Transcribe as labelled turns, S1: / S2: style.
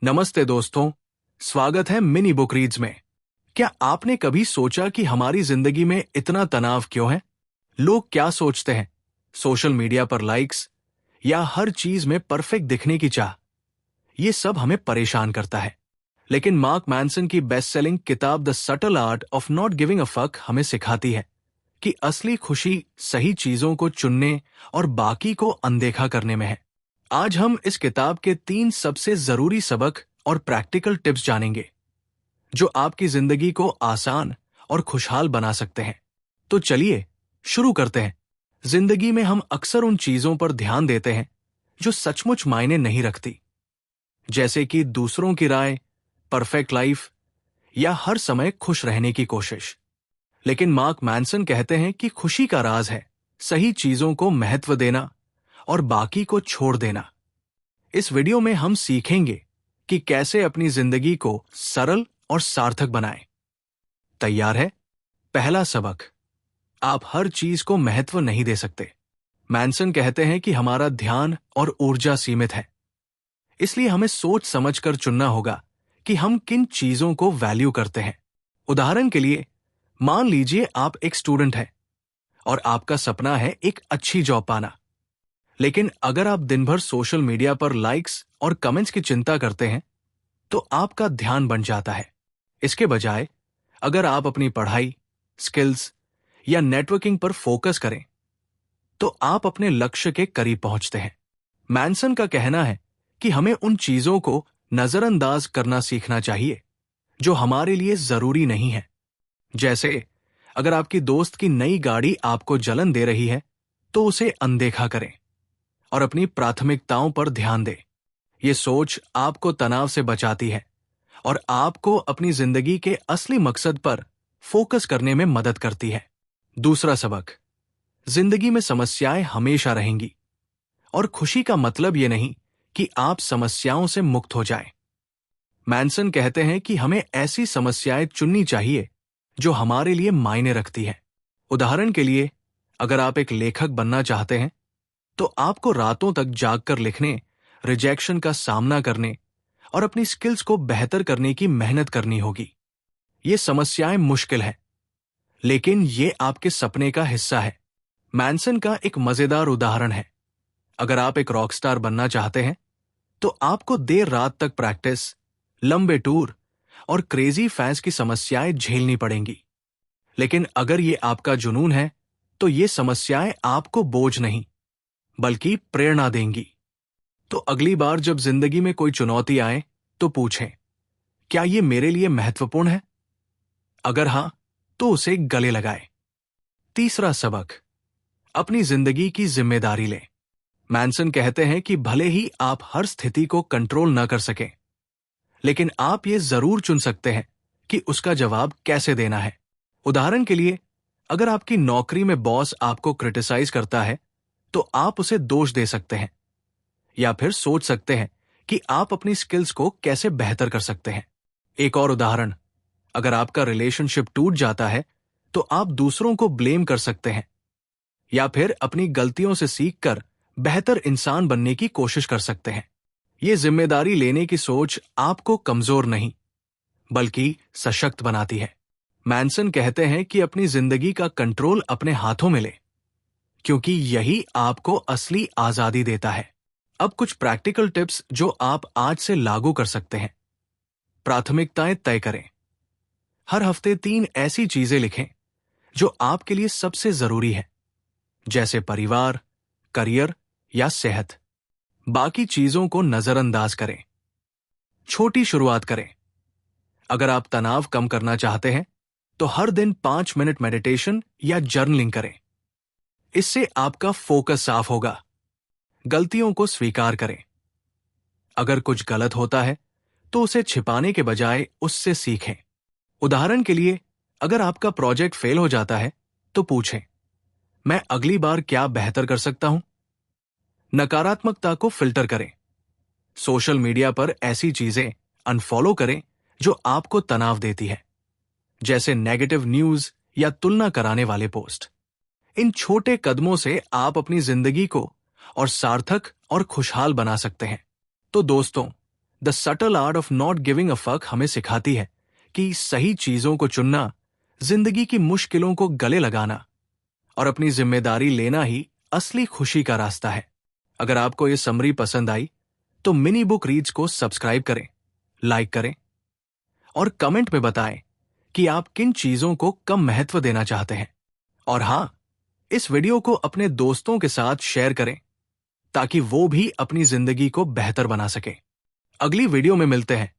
S1: नमस्ते दोस्तों, स्वागत है मिनी बुक रीड्स में। क्या आपने कभी सोचा कि हमारी जिंदगी में इतना तनाव क्यों है? लोग क्या सोचते हैं? सोशल मीडिया पर लाइक्स या हर चीज में परफेक्ट दिखने की चाह, ये सब हमें परेशान करता है। लेकिन मार्क मैनसन की बेस्ट सेलिंग किताब the subtle art of not giving a fuck हमें सिखाती है कि असली खुशी सही चीजों को चुनने और बाकी को अनदेखा करने में है। आज हम इस किताब के 3 सबसे जरूरी सबक और प्रैक्टिकल टिप्स जानेंगे जो आपकी जिंदगी को आसान और खुशहाल बना सकते हैं। तो चलिए शुरू करते हैं। जिंदगी में हम अक्सर उन चीजों पर ध्यान देते हैं जो सचमुच मायने नहीं रखती, जैसे कि दूसरों की राय, परफेक्ट लाइफ या हर समय खुश रहने की कोशिश। लेकिन मार्क मैनसन कहते हैं कि खुशी का राज है सही चीजों को महत्व देना और बाकी को छोड़ देना। इस वीडियो में हम सीखेंगे कि कैसे अपनी जिंदगी को सरल और सार्थक बनाएं। तैयार है? पहला सबक, आप हर चीज को महत्व नहीं दे सकते। मैनसन कहते हैं कि हमारा ध्यान और ऊर्जा सीमित है, इसलिए हमें सोच समझकर चुनना होगा कि हम किन चीजों को वैल्यू करते हैं। उदाहरण के लिए, मान लीजिए आप एक स्टूडेंट हैं और आपका सपना है एक अच्छी जॉब पाना। लेकिन अगर आप दिन भर सोशल मीडिया पर लाइक्स और कमेंट्स की चिंता करते हैं तो आपका ध्यान बंट जाता है। इसके बजाय अगर आप अपनी पढ़ाई, स्किल्स या नेटवर्किंग पर फोकस करें तो आप अपने लक्ष्य के करीब पहुंचते हैं। मैनसन का कहना है कि हमें उन चीजों को नजरअंदाज करना सीखना चाहिए जो हमारे लिए जरूरी नहीं है। जैसे अगर आपकी दोस्त की नई गाड़ी आपको जलन दे रही है तो उसे अनदेखा करें और अपनी प्राथमिकताओं पर ध्यान दें। ये सोच आपको तनाव से बचाती है और आपको अपनी जिंदगी के असली मकसद पर फोकस करने में मदद करती है। दूसरा सबक, जिंदगी में समस्याएं हमेशा रहेंगी और खुशी का मतलब ये नहीं कि आप समस्याओं से मुक्त हो जाएं। मैनसन कहते हैं कि हमें ऐसी समस्याएं चुननी चाहिए जो हमारे लिए मायने रखती है। उदाहरण के लिए, अगर आप एक लेखक बनना चाहते हैं तो आपको रातों तक जागकर लिखने, रिजेक्शन का सामना करने और अपनी स्किल्स को बेहतर करने की मेहनत करनी होगी। ये समस्याएं मुश्किल है, लेकिन ये आपके सपने का हिस्सा है। मैनसन का एक मजेदार उदाहरण है। अगर आप एक रॉकस्टार बनना चाहते हैं तो आपको देर रात तक प्रैक्टिस, लंबे टूर और क्रेजी फैंस की समस्याएं झेलनी पड़ेंगी। लेकिन अगर ये आपका जुनून है तो ये समस्याएं आपको बोझ नहीं बल्कि प्रेरणा देंगी। तो अगली बार जब जिंदगी में कोई चुनौती आए तो पूछें, क्या ये मेरे लिए महत्वपूर्ण है? अगर हां, तो उसे गले लगाएं। तीसरा सबक, अपनी जिंदगी की जिम्मेदारी लें। मैनसन कहते हैं कि भले ही आप हर स्थिति को कंट्रोल न कर सकें, लेकिन आप ये जरूर चुन सकते हैं कि उसका जवाब कैसे देना है। उदाहरण के लिए, अगर आपकी नौकरी में बॉस आपको क्रिटिसाइज करता है तो आप उसे दोष दे सकते हैं या फिर सोच सकते हैं कि आप अपनी स्किल्स को कैसे बेहतर कर सकते हैं। एक और उदाहरण, अगर आपका रिलेशनशिप टूट जाता है तो आप दूसरों को ब्लेम कर सकते हैं या फिर अपनी गलतियों से सीखकर बेहतर इंसान बनने की कोशिश कर सकते हैं। ये जिम्मेदारी लेने की सोच आपको कमजोर नहीं बल्कि सशक्त बनाती है। मैनसन कहते हैं कि अपनी जिंदगी का कंट्रोल अपने हाथों में ले, क्योंकि यही आपको असली आजादी देता है। अब कुछ प्रैक्टिकल टिप्स जो आप आज से लागू कर सकते हैं। प्राथमिकताएं तय करें। हर हफ्ते 3 ऐसी चीजें लिखें जो आपके लिए सबसे जरूरी है, जैसे परिवार, करियर या सेहत। बाकी चीजों को नजरअंदाज करें। छोटी शुरुआत करें। अगर आप तनाव कम करना चाहते हैं तो हर दिन 5 मिनट मेडिटेशन या जर्नलिंग करें। इससे आपका फोकस साफ होगा। गलतियों को स्वीकार करें। अगर कुछ गलत होता है तो उसे छिपाने के बजाय उससे सीखें। उदाहरण के लिए, अगर आपका प्रोजेक्ट फेल हो जाता है तो पूछें, मैं अगली बार क्या बेहतर कर सकता हूं? नकारात्मकता को फिल्टर करें। सोशल मीडिया पर ऐसी चीजें अनफॉलो करें जो आपको तनाव देती है, जैसे नेगेटिव न्यूज या तुलना कराने वाले पोस्ट। इन छोटे कदमों से आप अपनी जिंदगी को और सार्थक और खुशहाल बना सकते हैं। तो दोस्तों, the subtle art of not giving a fuck हमें सिखाती है कि सही चीजों को चुनना, जिंदगी की मुश्किलों को गले लगाना और अपनी जिम्मेदारी लेना ही असली खुशी का रास्ता है। अगर आपको ये समरी पसंद आई तो मिनी बुक रीड्स को सब्सक्राइब करें, लाइक करें और कमेंट में बताएं कि आप किन चीजों को कम महत्व देना चाहते हैं। और हां, इस वीडियो को अपने दोस्तों के साथ शेयर करें ताकि वो भी अपनी जिंदगी को बेहतर बना सके। अगली वीडियो में मिलते हैं।